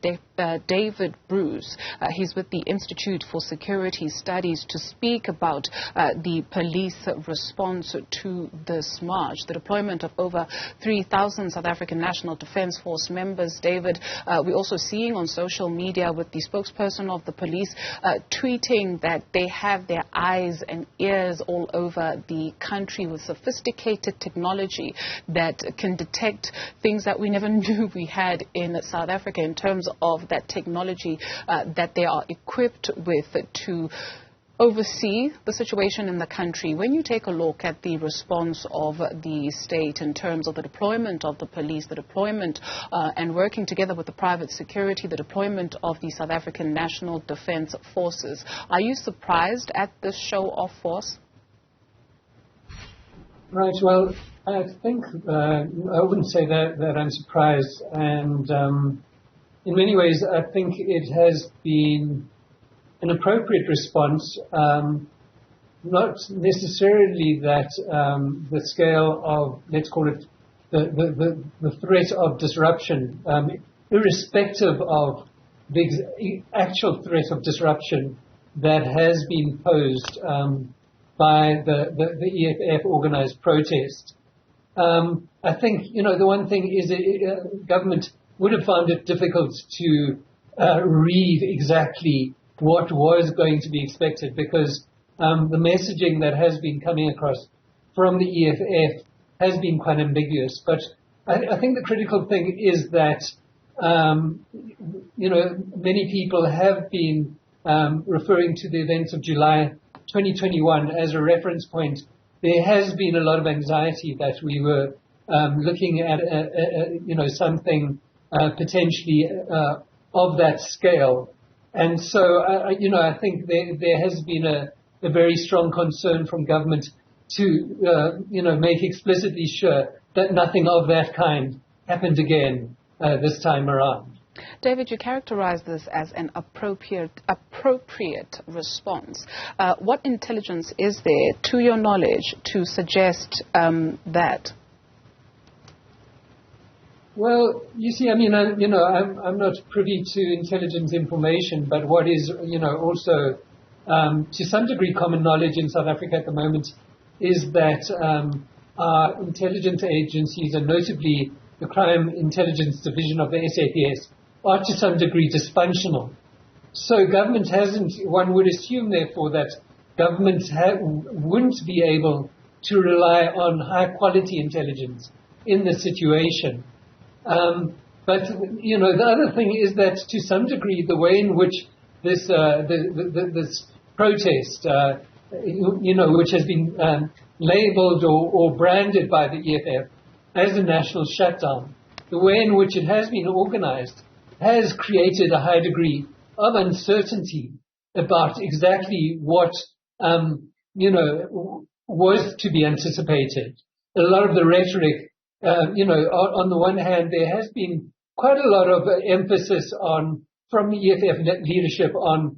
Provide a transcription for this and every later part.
David Bruce. He's with the Institute for Security Studies to speak about the police response to this march, the deployment of over 3,000 South African National Defence Force members. David, we're also seeing on social media with the spokesperson of the police tweeting that they have their eyes and ears all over the country with sophisticated technology that can detect things that we never knew we had in South Africa in terms of that technology that they are equipped with to oversee the situation in the country. When you take a look at the response of the state in terms of the deployment of the police, the deployment and working together with the private security, the deployment of the South African National Defence Forces, are you surprised at this show of force? Right, well, I think I wouldn't say that I'm surprised, and in many ways I think it has been an appropriate response, not necessarily that the scale of, let's call it, the threat of disruption, irrespective of the actual threat of disruption that has been posed by the EFF organized protest. I think, the one thing is government would have found it difficult to read exactly what was going to be expected, because the messaging that has been coming across from the EFF has been quite ambiguous. But I think the critical thing is that, many people have been referring to the events of July 2021 as a reference point. There has been a lot of anxiety that we were looking at, something potentially of that scale. And so, I think there has been a very strong concern from government to, make explicitly sure that nothing of that kind happened again this time around. David, you characterize this as an appropriate response. What intelligence is there, to your knowledge, to suggest that? Well, you see, I'm not privy to intelligence information, but what is, also to some degree common knowledge in South Africa at the moment is that our intelligence agencies, and notably the Crime Intelligence Division of the SAPS, are to some degree dysfunctional. So government hasn't, one would assume therefore that government wouldn't be able to rely on high quality intelligence in this situation. But, the other thing is that to some degree the way in which this protest, which has been labeled or branded by the EFF as a national shutdown, the way in which it has been organized has created a high degree of uncertainty about exactly what, was to be anticipated. A lot of the rhetoric, on the one hand, there has been quite a lot of emphasis from the EFF leadership on,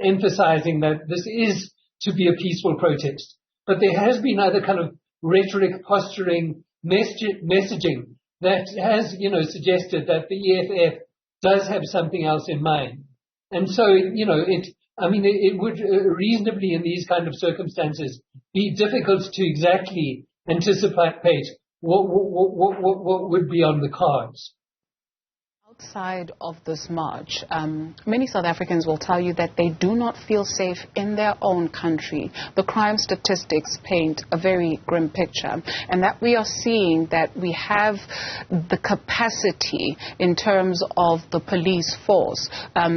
emphasizing that this is to be a peaceful protest. But there has been other kind of rhetoric, posturing, messaging that has, suggested that the EFF does have something else in mind. And so, it would reasonably in these kind of circumstances be difficult to exactly anticipate what would be on the cards. Outside of this march, many South Africans will tell you that they do not feel safe in their own country. The crime statistics paint a very grim picture, and that we are seeing that we have the capacity in terms of the police force,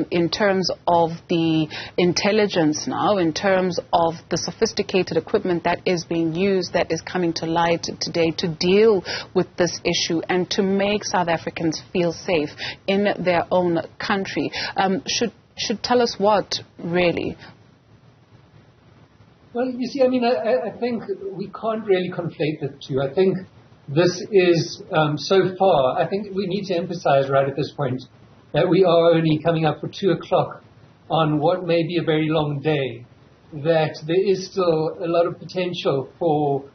in terms of the intelligence now, in terms of the sophisticated equipment that is being used, that is coming to light today to deal with this issue and to make South Africans feel safe in their own country. Should tell us what, really? Well, you see, I think we can't really conflate the two. I think this is, so far, I think we need to emphasize right at this point that we are only coming up for 2 o'clock on what may be a very long day, that there is still a lot of potential for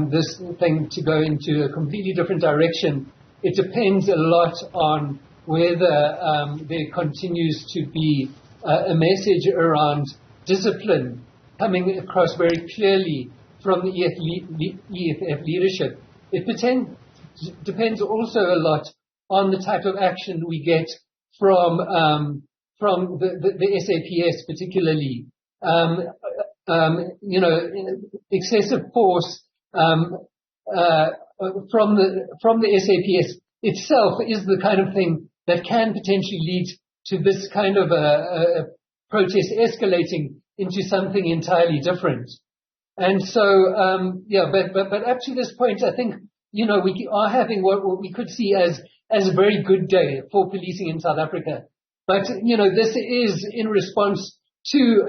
this thing to go into a completely different direction. It depends a lot on whether there continues to be a message around discipline coming across very clearly from the EFF leadership. It depends also a lot on the type of action we get from the SAPS particularly. Excessive force from the SAPS itself is the kind of thing that can potentially lead to this kind of a protest escalating into something entirely different. And so, but up to this point, I think, we are having what we could see as a very good day for policing in South Africa. But, this is in response to,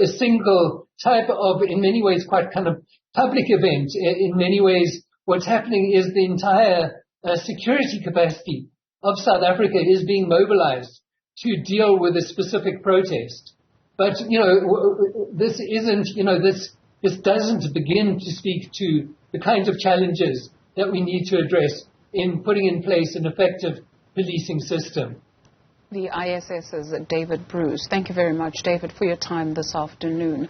a single type of, in many ways, quite kind of public event. In many ways, what's happening is the entire security capacity of South Africa is being mobilized to deal with a specific protest. But, this isn't, this doesn't begin to speak to the kinds of challenges that we need to address in putting in place an effective policing system. The ISS's David Bruce. Thank you very much, David, for your time this afternoon.